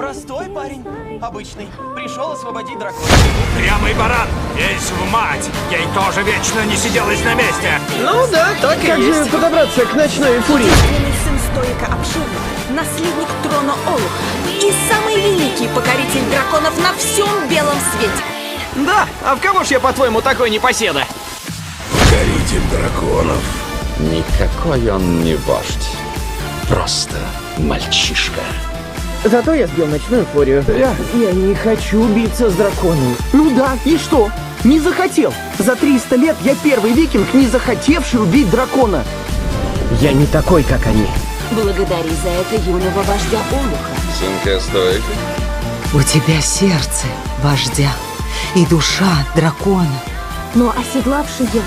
Простой парень, обычный. Пришел освободить дракона. Прямый баран, весь в мать. Ей тоже вечно не сиделось на месте. Ну да, так и Как есть. же подобраться к ночной фурии? Единственный сын Стоика Обширного, наследник трона Олуха и самый великий покоритель драконов на всем белом свете. Да, а в кого ж я, по-твоему, такой непоседа? Покоритель драконов. Никакой он не вождь. Просто мальчишка. Зато я сбил ночную фурию. Я не хочу биться с драконом. Ну да, и что? Не захотел. За 300 лет я первый викинг, не захотевший убить дракона. Я не такой, как они. Благодари за это юного вождя Олуха. Сынка Стоика? У тебя сердце вождя и душа дракона. Но оседлавший его